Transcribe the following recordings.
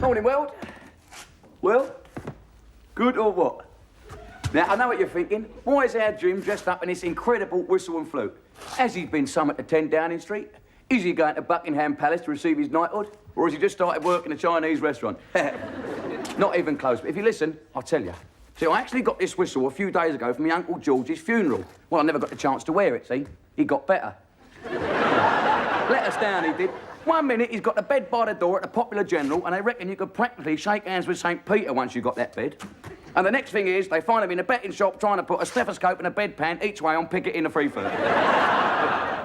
Morning, world. Well, good or what? Now, I know what you're thinking. Why is our Jim dressed up in this incredible whistle and flute? Has he been summoned to 10 Downing Street? Is he going to Buckingham Palace to receive his knighthood? Or has he just started work in a Chinese restaurant? Not even close, but if you listen, I'll tell you. See, I actually got this whistle a few days ago from my Uncle George's funeral. Well, I never got the chance to wear it, see? He got better. Let us down, he did. 1 minute, he's got the bed by the door at the Popular General, and they reckon you could practically shake hands with St. Peter once you got that bed. And the next thing is, they find him in a betting shop trying to put a stethoscope and a bedpan each way on Pickett in the Freeford.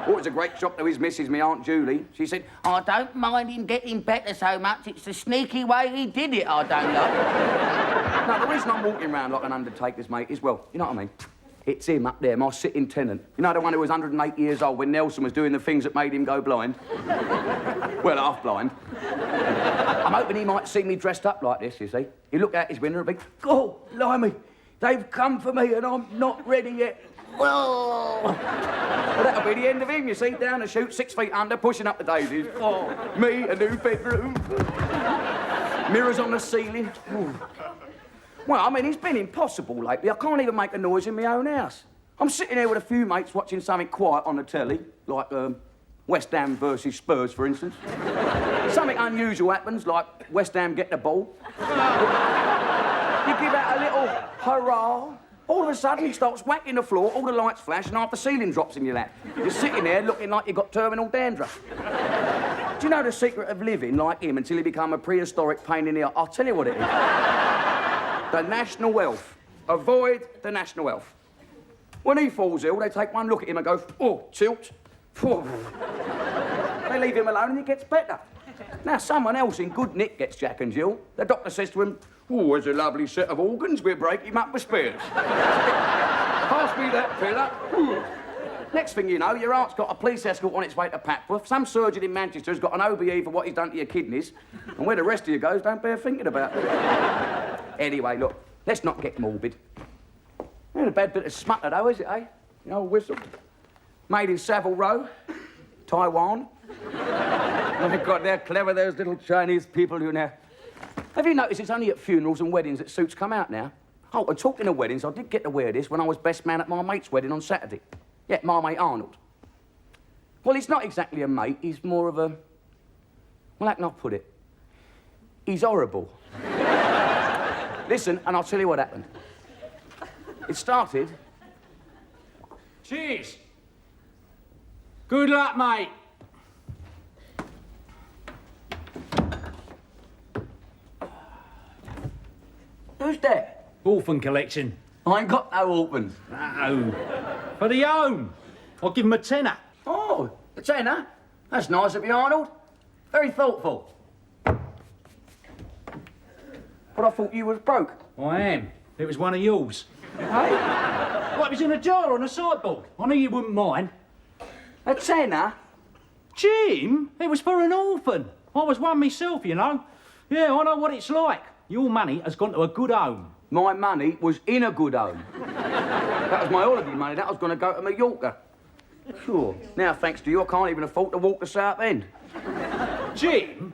Oh, it was a great shock to his missus, my Aunt Julie. She said, I don't mind him getting better so much, it's the sneaky way he did it I don't like. No, the reason I'm walking around like an undertaker's mate is, well, you know what I mean? It's him up there, my sitting tenant. You know the one who was 108 years old when Nelson was doing the things that made him go blind? Well, half blind. I'm hoping he might see me dressed up like this, you see. He looked out his window and think, oh, blimey, they've come for me and I'm not ready yet. Whoa! Well, that'll be the end of him, you see, down the chute, 6 feet under, pushing up the daisies. Oh, me, a new bedroom. Mirrors on the ceiling. Ooh. Well, I mean, it's been impossible lately. I can't even make a noise in my own house. I'm sitting here with a few mates watching something quiet on the telly, like West Ham versus Spurs, for instance. Something unusual happens, like West Ham get the ball. You give out a little hurrah. All of a sudden, he starts whacking the floor, all the lights flash, and half the ceiling drops in your lap. You're sitting there looking like you've got terminal dandruff. Do you know the secret of living like him until you become a prehistoric pain in the ass? I'll tell you what it is. The national wealth. Avoid the national wealth. When he falls ill, they take one look at him and go, oh, tilt. Oh. They leave him alone and he gets better. Now, someone else in good nick gets Jack and Jill. The doctor says to him, oh, there's a lovely set of organs. We'll break him up with spears. Pass me that pillar. Next thing you know, your aunt's got a police escort on its way to Papworth. Some surgeon in Manchester's got an OBE for what he's done to your kidneys. And where the rest of you goes, don't bear thinking about. Anyway, look, let's not get morbid. Ain't a bad bit of smutter, though, is it, eh? The old whistle. Made in Savile Row, Taiwan. Oh, my God, they're clever, those little Chinese people who now... Have you noticed it's only at funerals and weddings that suits come out now? Oh, and talking of weddings, I did get to wear this when I was best man at my mate's wedding on Saturday. Yeah, my mate Arnold. Well, he's not exactly a mate, he's more of a... Well, how can I put it? He's horrible. Listen, and I'll tell you what happened. It started... Cheers. Good luck, mate. Who's that? Orphan collection. I ain't got no orphans. No. For the home. I'll give him a tenner. Oh, a tenner? That's nice of you, Arnold. Very thoughtful. But I thought you was broke. I am. It was one of yours. Hey? Well, it was in a jar on the sideboard. I knew you wouldn't mind. A tenner? Jim, it was for an orphan. I was one myself, you know. Yeah, I know what it's like. Your money has gone to a good home. My money was in a good home. That was my holiday money. That was going to go to Mallorca. Sure. Now, thanks to you, I can't even afford to walk to South End. Jim,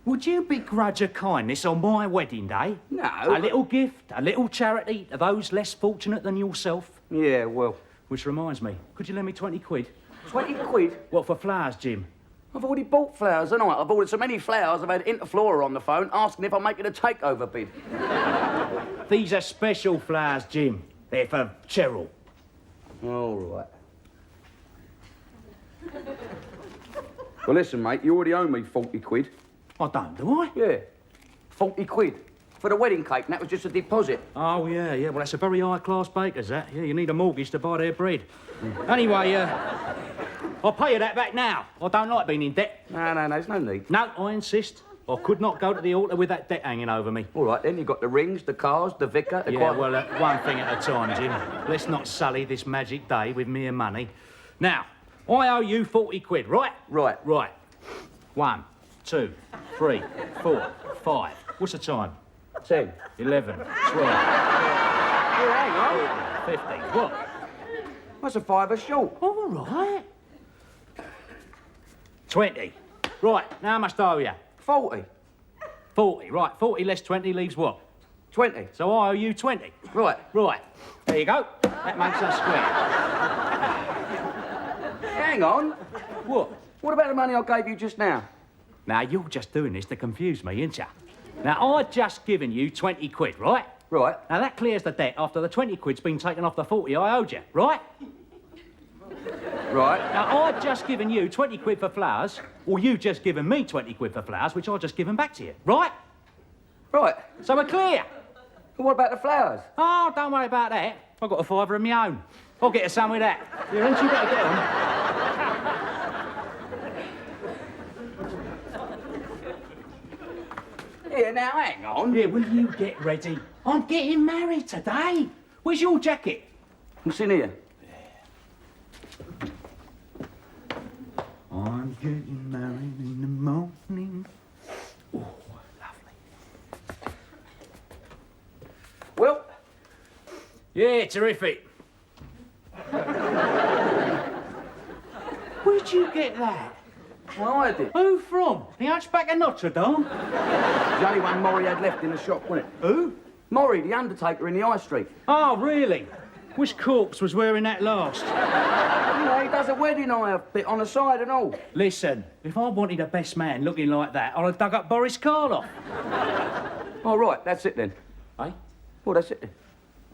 would you begrudge a kindness on my wedding day? No. A little gift, a little charity to those less fortunate than yourself? Yeah, well... Which reminds me, could you lend me 20 quid? 20 quid? What, for flowers, Jim? I've already bought flowers, haven't I? I've ordered so many flowers, I've had Interflora on the phone asking if I'm making a takeover bid. These are special flowers, Jim. They're for Cheryl. All right. Well, listen, mate, you already owe me 40 quid. I don't, do I? Yeah, 40 quid. For the wedding cake, and that was just a deposit. Oh, yeah. Well, that's a very high-class baker's, that. Yeah, you need a mortgage to buy their bread. Anyway, I'll pay you that back now. I don't like being in debt. No, there's no need. No, I insist. I could not go to the altar with that debt hanging over me. All right, then, you've got the rings, the cars, the vicar... Yeah, well, one thing at a time, Jim. Let's not sully this magic day with mere money. Now, I owe you 40 quid, right? Right. Right. 1, 2, 3, 4, 5. What's the time? 10. 11, 12. Hang on. 15. What? That's a fiver short. All right. 20. Right, now I must owe you. 40. 40, right. 40 less 20 leaves what? 20. So I owe you 20. Right. Right. There you go. That makes us square. Hang on. What? What about the money I gave you just now? Now, you're just doing this to confuse me, ain't you? Now, I've just given you 20 quid, right? Right. Now, that clears the debt after the 20 quid's been taken off the 40 I owed you, right? Right. Now, I've just given you 20 quid for flowers, or you just given me 20 quid for flowers, which I've just given back to you, right? Right. So we're clear. What about the flowers? Oh, don't worry about that. I've got a fiver of my own. I'll get us some with that. Yeah, ain't you better get on? Yeah, now hang on. Yeah, will you get ready? I'm getting married today. Where's your jacket? What's in here? I'm getting married in the morning. Oh, lovely. Well, Yeah, terrific. Where'd you get that? well, I did. Who from? The Hunchback of Notre Dame? The only one Maury had left in the shop, wasn't it? Who? Maury, the undertaker in the High Street. Oh, really? Which corpse was wearing that last? You know, he does a wedding eye bit on the side and all. Listen, if I wanted a best man looking like that, I'd have dug up Boris Karloff. Oh, right, that's it then. Eh? Well, that's it then.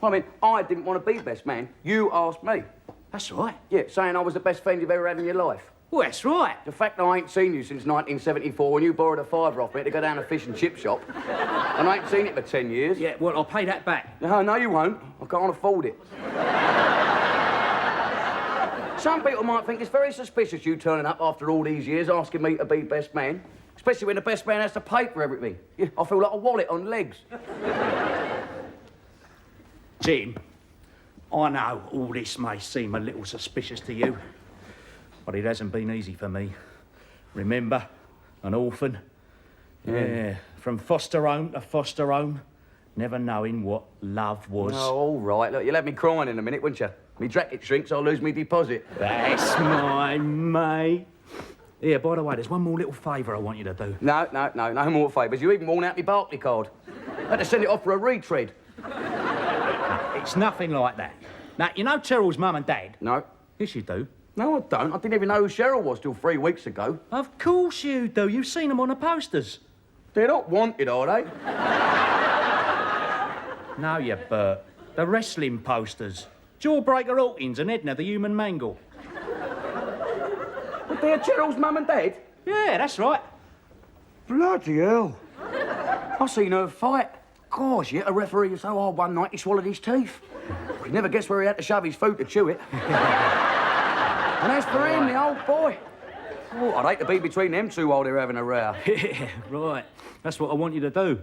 I mean, I didn't want to be best man. You asked me. That's right. Yeah, saying I was the best friend you've ever had in your life. Well, that's right. The fact that I ain't seen you since 1974 when you borrowed a fiver off me to go down a fish and chip shop. And I ain't seen it for 10 years. Yeah, well, I'll pay that back. No, you won't. I can't afford it. Some people might think it's very suspicious you turning up after all these years asking me to be best man. Especially when the best man has to pay for everything. Yeah, I feel like a wallet on legs. Jim, I know all this may seem a little suspicious to you, but it hasn't been easy for me. Remember, an orphan? Yeah, from foster home to foster home, never knowing what love was. Oh, all right. Look, you'll have me crying in a minute, won't you? Me jacket shrinks, I'll lose me deposit. That's my mate. Here, by the way, there's one more little favour I want you to do. No more favours. You even worn out my Barclay card. I had to send it off for a retread. It's nothing like that. Now, you know Cheryl's mum and dad? No. Yes, you do. No, I don't. I didn't even know who Cheryl was till 3 weeks ago. Of course you do. You've seen them on the posters. They're not wanted, are they? No, you Bert. The wrestling posters. Jawbreaker Hawkins and Edna, the human mangle. But they're Cheryl's mum and dad? Yeah, that's right. Bloody hell. I seen her fight. Gosh, yeah, a referee was so hard one night he swallowed his teeth. You'd never guess where he had to shove his food to chew it. And as for him, the old boy. Oh, I'd hate to be between them two while they're having a row. Yeah, right. That's what I want you to do.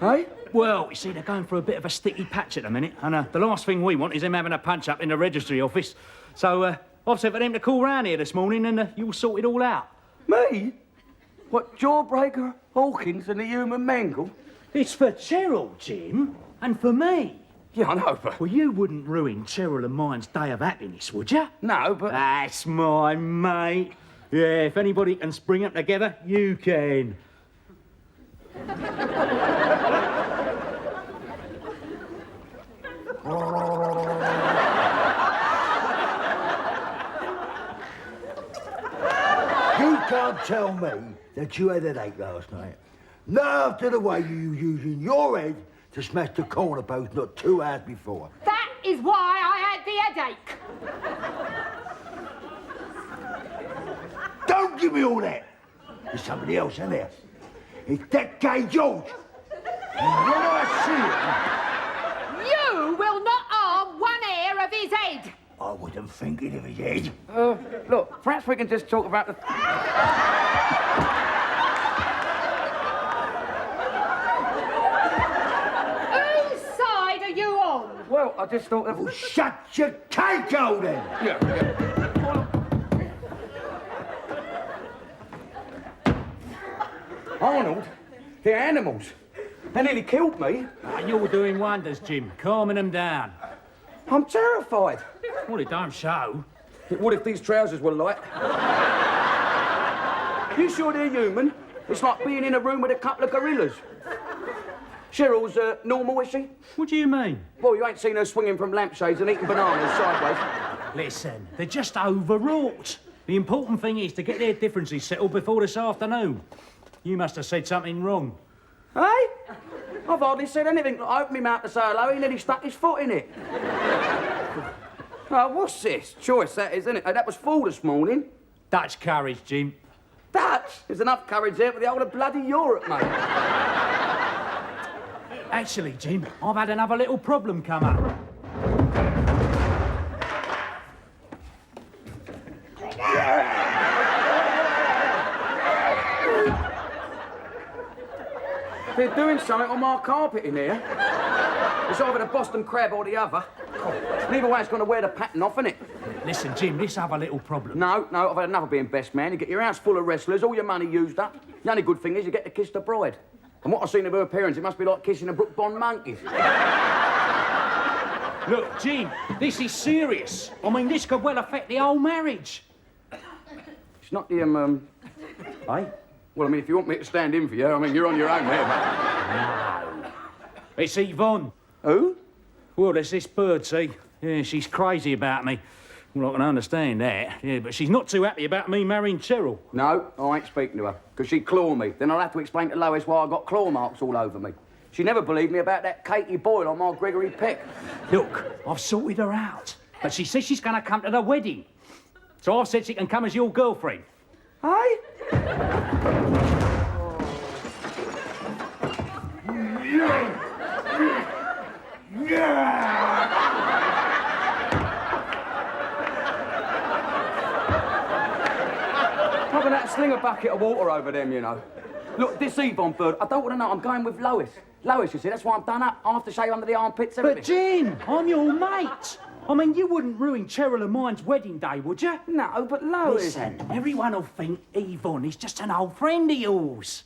Hey? Well, you see, they're going for a bit of a sticky patch at the minute, and the last thing we want is them having a punch-up in the registry office. So, I've sent for them to call round here this morning, and you'll sort it all out. Me? What, Jawbreaker, Hawkins and the human mangle? It's for Cheryl, Jim, and for me. Yeah, I know, but... Well, you wouldn't ruin Cheryl and mine's day of happiness, would you? No, but... That's my mate. Yeah, if anybody can spring them together, you can. You can't tell me that you had a headache last night. Not after the way you was using your head to smash the corner post not 2 hours before. That is why I had the headache. Don't give me all that. There's somebody else in there. It's that gay George. And when I see You will not harm one hair of his head. him, I wasn't thinking of his head. Look, perhaps we can just talk about the... Whose side are you on? Well, I just thought... Well, shut your cake hole then. Arnold, they're animals. They nearly killed me. You're doing wonders, Jim, calming them down. I'm terrified. Well, it don't show. What if these trousers were light? You sure they're human? It's like being in a room with a couple of gorillas. Cheryl's normal, is she? What do you mean? Well, you ain't seen her swinging from lampshades and eating bananas sideways. Listen, they're just overwrought. The important thing is to get their differences settled before this afternoon. You must have said something wrong. Hey? I've hardly said anything. I opened my mouth to say hello, he nearly stuck his foot in it. Oh, what's this? Choice, that is, isn't it? Hey, that was full this morning. Dutch courage, Jim. Dutch? There's enough courage there for the whole of bloody Europe, mate. Actually, Jim, I've had another little problem come up. They're doing something on my carpet in here. It's either the Boston Crab or the other. Neither way, it's going to wear the pattern off, innit? Listen, Jim, this other little problem. No, I've had enough of being best man. You get your house full of wrestlers, all your money used up. The only good thing is you get to kiss the bride. And what I've seen of her parents, it must be like kissing the Brook Bond monkeys. Look, Jim, this is serious. I mean, this could well affect the whole marriage. It's not the, eh? Well, I mean, if you want me to stand in for you, I mean, you're on your own there, mate. No. It's Yvonne. Who? Well, there's this bird, see? Yeah, she's crazy about me. Well, I can understand that. Yeah, but she's not too happy about me marrying Cheryl. No, I ain't speaking to her, because she'd claw me. Then I'll have to explain to Lois why I got claw marks all over me. She never believed me about that Katie Boyle on my Gregory Peck. Look, I've sorted her out. But she says she's going to come to the wedding. So I've said she can come as your girlfriend. Hey? I'm gonna have to sling a bucket of water over them, you know. Look, this Yvonne bird, I don't want to know. I'm going with Lois. Lois, you see, that's why I'm done up. I'll have to shave under the armpits, everything. But, Jim, I'm your mate. I mean, you wouldn't ruin Cheryl and mine's wedding day, would you? No, but Lois... Listen, everyone will think Yvonne is just an old friend of yours.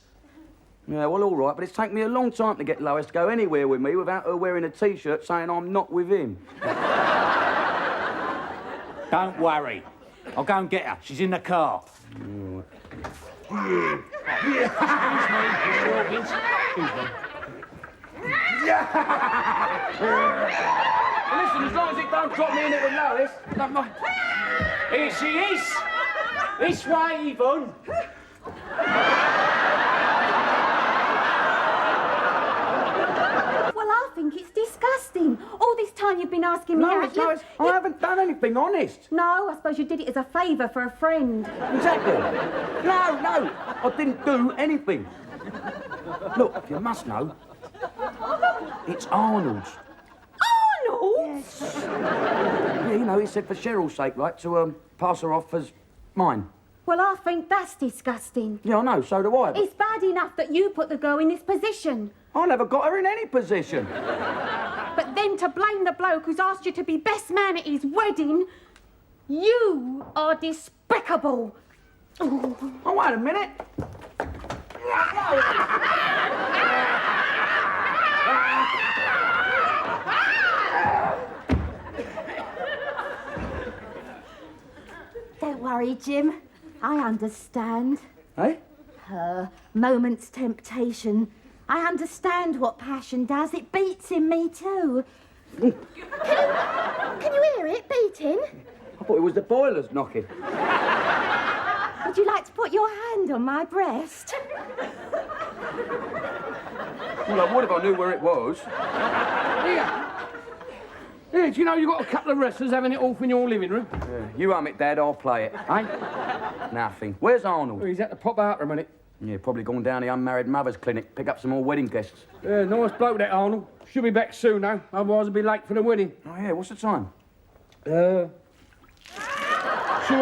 Yeah, well, all right, but it's taken me a long time to get Lois to go anywhere with me without her wearing a T-shirt saying I'm not with him. Don't worry. I'll go and get her. She's in the car. Listen, as long as it don't drop me in it with Lois, don't mind. Here she is. This way, Yvonne. Well, I think it's disgusting. All this time you've been asking me out. Lois, I haven't done anything, honest. No, I suppose you did it as a favour for a friend. Exactly. No, I didn't do anything. Look, you must know, it's Arnold's. Arnold? Yeah, you know, he said for Cheryl's sake, right, to pass her off as mine. Well, I think that's disgusting. Yeah, I know, so do I. But It's bad enough that you put the girl in this position. I never got her in any position. But then to blame the bloke who's asked you to be best man at his wedding, you are despicable. Oh, wait a minute. Don't worry, Jim. I understand. Hey? Moment's temptation. I understand what passion does. It beats in me too. Can you hear it beating? I thought it was the boilers knocking. Would you like to put your hand on my breast? Well, I would if I knew where it was. Here, do you know you've got a couple of wrestlers having it off in your living room? Yeah, you hum it, Dad, I'll play it. Eh? Nothing. Where's Arnold? He's at the pop out for a minute. Yeah, probably gone down the unmarried mothers clinic, pick up some more wedding guests. Nice bloke, that Arnold. Should be back soon, though. Otherwise, I'll be late for the wedding. Oh, yeah, what's the time? 2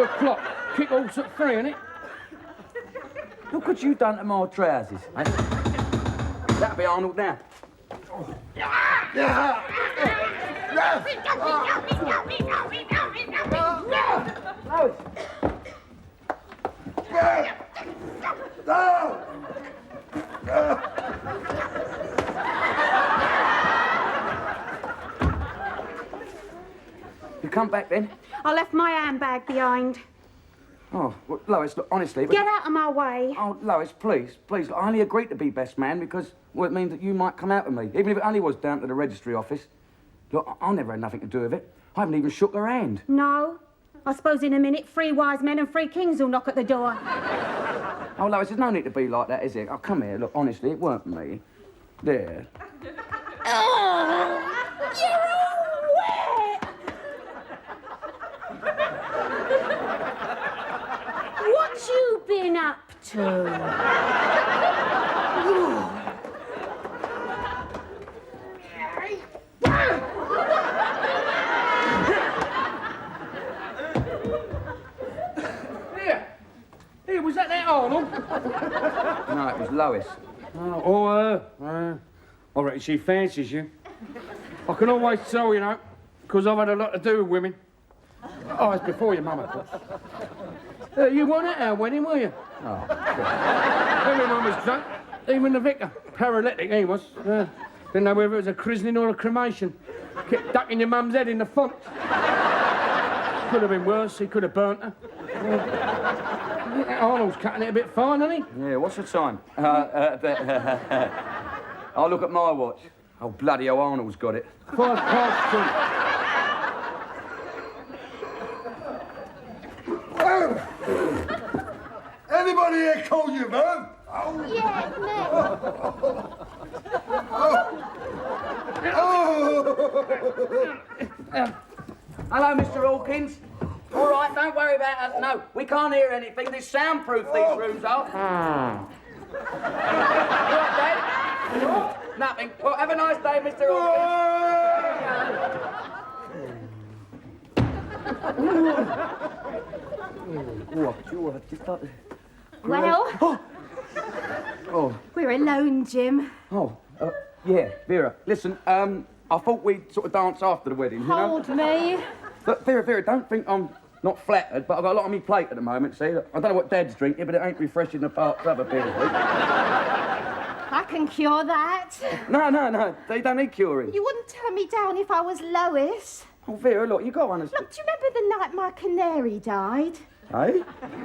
o'clock. Kick-off's at 3, innit? Look what you done to my trousers, eh? That'll be Arnold now. Lois! You come back then? I left my handbag behind. Oh, well, Lois, look, honestly... Get out of my way. Oh, Lois, please, please. I only agreed to be best man because, well, it means that you might come out with me, even if it only was down to the registry office. Look, I never had nothing to do with it. I haven't even shook her hand. No. I suppose in a minute 3 wise men and 3 kings will knock at the door. Oh, Lois, there's no need to be like that, is it? Oh, come here. Look, honestly, it weren't me. There. Oh, you're all wet. What you been up to? Here, was that Arnold? No, it was Lois. I reckon she fancies you. I can always tell, you know, because I've had a lot to do with women. Oh, it's before your mum, of course. You weren't at our wedding, were you? Oh. Everyone was drunk. Even the vicar. Paralytic, he was. Didn't know whether it was a christening or a cremation. Kept ducking your mum's head in the font. Could have been worse. He could have burnt her. Arnold's cutting it a bit fine, isn't he? Yeah, what's the time? I'll look at my watch. Oh, bloody hell, Arnold's got it. 2:05. Anybody here call you, Mum? Yeah, Hello, Mr. Hawkins. All right, don't worry about us. No, we can't hear anything. They're soundproof, these rooms are. What, Dad? Nothing. Well, have a nice day, Mr. Hawkins. Well, we're alone, Jim. Yeah, Vera. Listen, I thought we'd sort of dance after the wedding, you know? Hold me. But Vera, don't think I'm not flattered, but I've got a lot on my plate at the moment, see? I don't know what Dad's drinking, but it ain't refreshing the parts other people drink. I can cure that. No, they don't need curing. You wouldn't turn me down if I was Lois. Oh, Vera, look, you got to understand. Look, do you remember the night my canary died? Hey?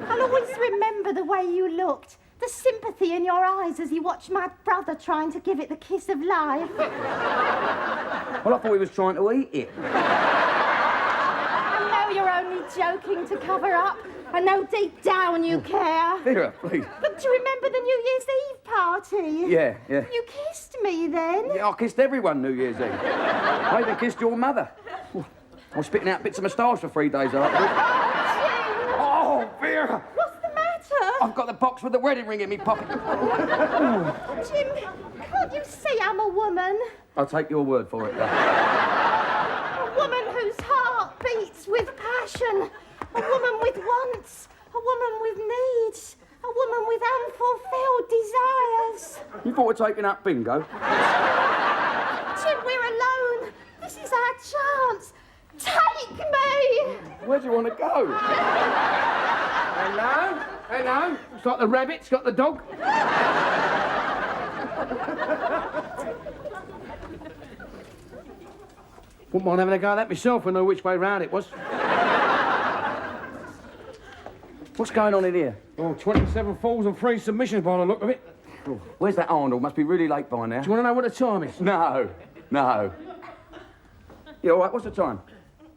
I'll always remember the way you looked. The sympathy in your eyes as you watched my brother trying to give it the kiss of life. Well, I thought he was trying to eat it. I know you're only joking to cover up. I know deep down you care. Vera, please. But do you remember the New Year's Eve party? Yeah. You kissed me then. Yeah, I kissed everyone New Year's Eve. I even kissed your mother. I was spitting out bits of moustache for 3 days afterwards. Oh, Vera! What's the matter? I've got the box with the wedding ring in me pocket. Jim, can't you see I'm a woman? I'll take your word for it, though. A woman whose heart beats with passion. A woman with wants. A woman with needs. A woman with unfulfilled desires. You thought we're taking up bingo? Jim, we're alone. This is our chance. Take me! Where do you want to go? Hello. It's got the rabbit, it's got the dog. Wouldn't mind having a go at that myself. I know which way round it was. What's going on in here? Oh, 27 falls and 3 submissions by the look of it. Where's that Arnold? Must be really late by now. Do you want to know what the time is? No. You all right? What's the time?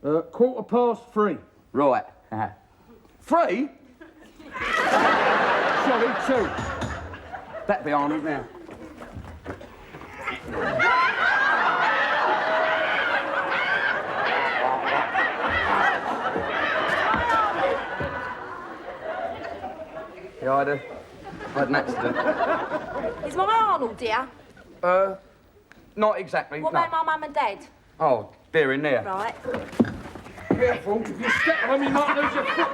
3:15. Right. 3? Sorry, 2. That'd be Arnold now. Yeah, I had an accident. Is my Arnold, dear? Not exactly. What no. about my mum and dad? Oh, they're in there. Right. Careful, if you step on him, you might lose your foot.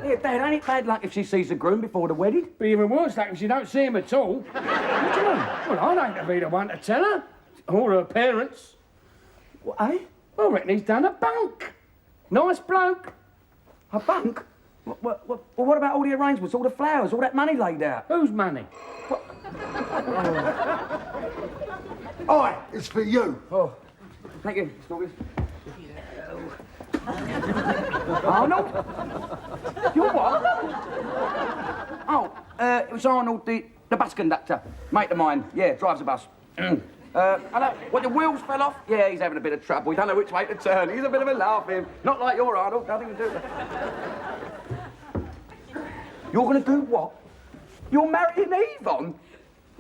Yeah, Dad, ain't it bad luck if she sees the groom before the wedding? Be even worse, like, if you don't see him at all. What do you mean? Well, I ain't to be the one to tell her. Or her parents. What, eh? I reckon he's done a bunk. Nice bloke. A bunk? What about all the arrangements, all the flowers, all that money laid out? Whose money? Oi, it's for you. Oh, thank you, Snorkers. Arnold? You're what? Oh, it was Arnold, the bus conductor. Mate of mine. Yeah, drives a bus. Hello. What, the wheels fell off? Yeah, he's having a bit of trouble. He don't know which way to turn. He's a bit of a laugh, him. Not like your Arnold. Nothing to do with it. You're going to do what? You're marrying Yvonne?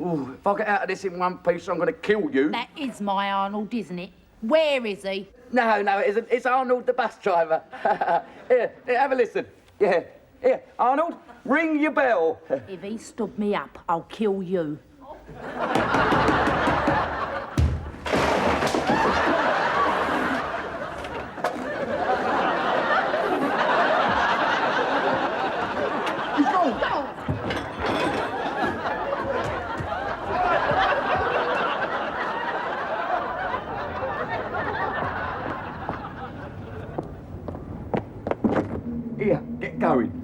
Ooh, if I get out of this in one piece, I'm going to kill you. That is my Arnold, isn't it? Where is he? No, it isn't. It's Arnold, the bus driver. Here, have a listen. Yeah. Here, Arnold, ring your bell. If he stood me up, I'll kill you. Here, get going.